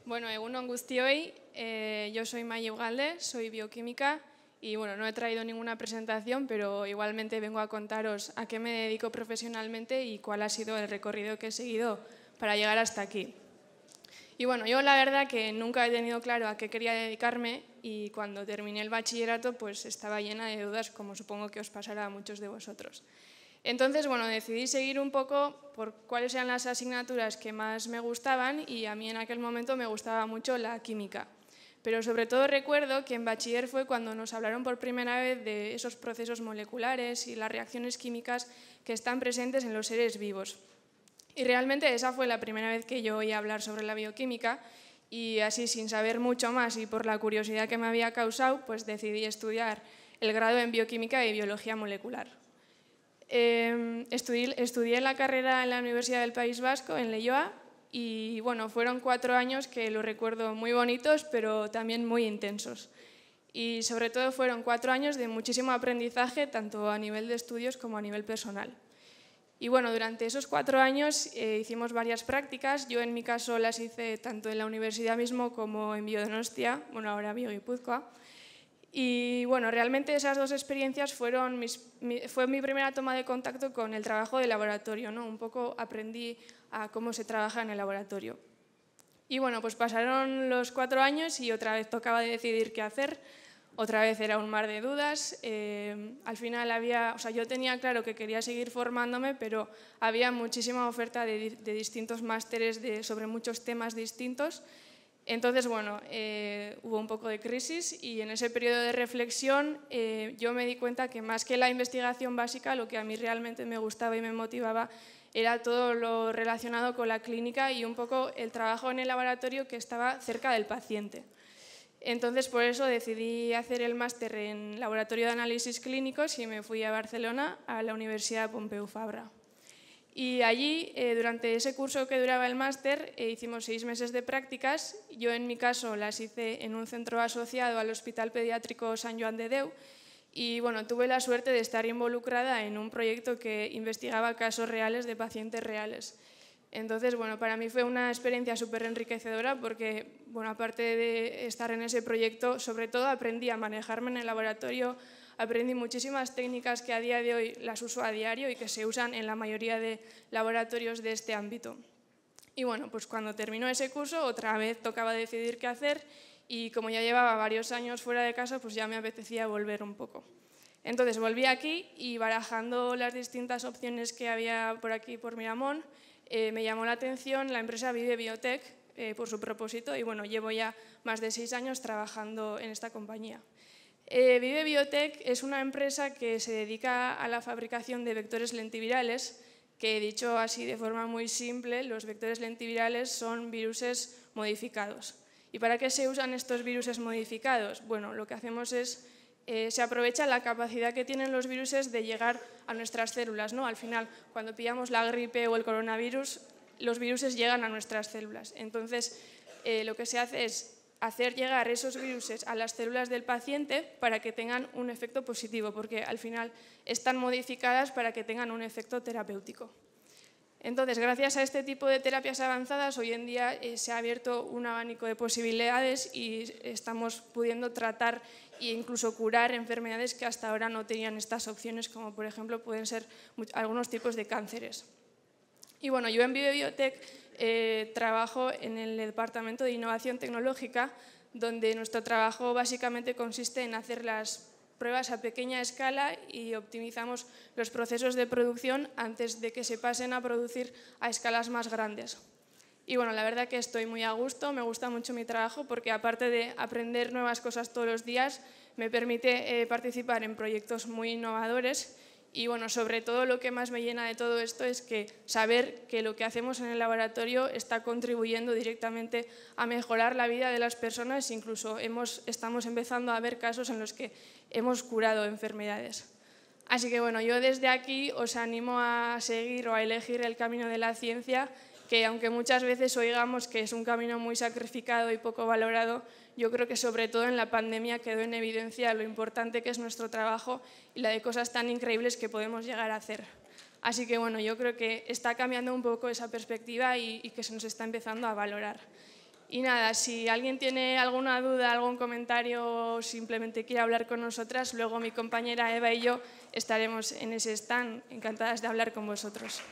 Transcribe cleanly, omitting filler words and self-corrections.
Bueno, egunon guztioi, yo soy Maye Ugalde, soy bioquímica y bueno, no he traído ninguna presentación, pero igualmente vengo a contaros a qué me dedico profesionalmente y cuál ha sido el recorrido que he seguido para llegar hasta aquí. Y bueno, yo la verdad que nunca he tenido claro a qué quería dedicarme y cuando terminé el bachillerato pues estaba llena de dudas, como supongo que os pasará a muchos de vosotros. Entonces, bueno, decidí seguir un poco por cuáles eran las asignaturas que más me gustaban y a mí en aquel momento me gustaba mucho la química. Pero sobre todo recuerdo que en bachiller fue cuando nos hablaron por primera vez de esos procesos moleculares y las reacciones químicas que están presentes en los seres vivos. Y realmente esa fue la primera vez que yo oí hablar sobre la bioquímica y así sin saber mucho más y por la curiosidad que me había causado, pues decidí estudiar el grado en bioquímica y biología molecular. Estudié la carrera en la Universidad del País Vasco, en Leioa, y bueno, fueron 4 años que lo recuerdo muy bonitos, pero también muy intensos. Y sobre todo fueron 4 años de muchísimo aprendizaje, tanto a nivel de estudios como a nivel personal. Y bueno, durante esos 4 años hicimos varias prácticas. Yo en mi caso las hice tanto en la universidad mismo como en Biodonostia, bueno, ahora Bio-Guipúzcoa. Y bueno, realmente esas dos experiencias fue mi primera toma de contacto con el trabajo de laboratorio, ¿no? Un poco aprendí a cómo se trabaja en el laboratorio. Y bueno, pues pasaron los 4 años y otra vez tocaba decidir qué hacer. Otra vez era un mar de dudas. Al final yo tenía claro que quería seguir formándome, pero había muchísima oferta de distintos másteres sobre muchos temas distintos. Entonces, bueno, hubo un poco de crisis y en ese periodo de reflexión yo me di cuenta que más que la investigación básica, lo que a mí realmente me gustaba y me motivaba era todo lo relacionado con la clínica y un poco el trabajo en el laboratorio que estaba cerca del paciente. Entonces, por eso decidí hacer el máster en Laboratorio de Análisis Clínicos y me fui a Barcelona, a la Universidad Pompeu Fabra. Y allí, durante ese curso que duraba el máster, hicimos 6 meses de prácticas. Yo, en mi caso, las hice en un centro asociado al Hospital Pediátrico Sant Joan de Déu y bueno, tuve la suerte de estar involucrada en un proyecto que investigaba casos reales de pacientes reales. Entonces, bueno, para mí fue una experiencia súper enriquecedora porque, bueno, aparte de estar en ese proyecto, sobre todo aprendí a manejarme en el laboratorio, aprendí muchísimas técnicas que a día de hoy las uso a diario y que se usan en la mayoría de laboratorios de este ámbito. Y bueno, pues cuando terminó ese curso, otra vez tocaba decidir qué hacer y como ya llevaba varios años fuera de casa, pues ya me apetecía volver un poco. Entonces volví aquí y barajando las distintas opciones que había por aquí, por Miramón, me llamó la atención la empresa Vive Biotech por su propósito y bueno, llevo ya más de 6 años trabajando en esta compañía. Vive Biotech es una empresa que se dedica a la fabricación de vectores lentivirales, que dicho así de forma muy simple, los vectores lentivirales son viruses modificados. ¿Y para qué se usan estos viruses modificados? Bueno, lo que hacemos es se aprovecha la capacidad que tienen los viruses de llegar a nuestras células, ¿no? Al final, cuando pillamos la gripe o el coronavirus, los viruses llegan a nuestras células. Entonces, lo que se hace es hacer llegar esos viruses a las células del paciente para que tengan un efecto positivo, porque al final están modificadas para que tengan un efecto terapéutico. Entonces, gracias a este tipo de terapias avanzadas, hoy en día se ha abierto un abanico de posibilidades y estamos pudiendo tratar e incluso curar enfermedades que hasta ahora no tenían estas opciones, como por ejemplo pueden ser algunos tipos de cánceres. Y bueno, yo en Vive Biotech trabajo en el Departamento de Innovación Tecnológica, donde nuestro trabajo básicamente consiste en hacer las pruebas a pequeña escala y optimizamos los procesos de producción antes de que se pasen a producir a escalas más grandes. Y bueno, la verdad que estoy muy a gusto, me gusta mucho mi trabajo porque aparte de aprender nuevas cosas todos los días, me permite participar en proyectos muy innovadores y bueno, sobre todo lo que más me llena de todo esto es que saber que lo que hacemos en el laboratorio está contribuyendo directamente a mejorar la vida de las personas, incluso estamos empezando a ver casos en los que hemos curado enfermedades. Así que bueno, yo desde aquí os animo a seguir o a elegir el camino de la ciencia, que aunque muchas veces oigamos que es un camino muy sacrificado y poco valorado, yo creo que sobre todo en la pandemia quedó en evidencia lo importante que es nuestro trabajo y la de cosas tan increíbles que podemos llegar a hacer. Así que bueno, yo creo que está cambiando un poco esa perspectiva y que se nos está empezando a valorar. Y nada, si alguien tiene alguna duda, algún comentario o simplemente quiere hablar con nosotras, luego mi compañera Eva y yo estaremos en ese stand, encantadas de hablar con vosotros.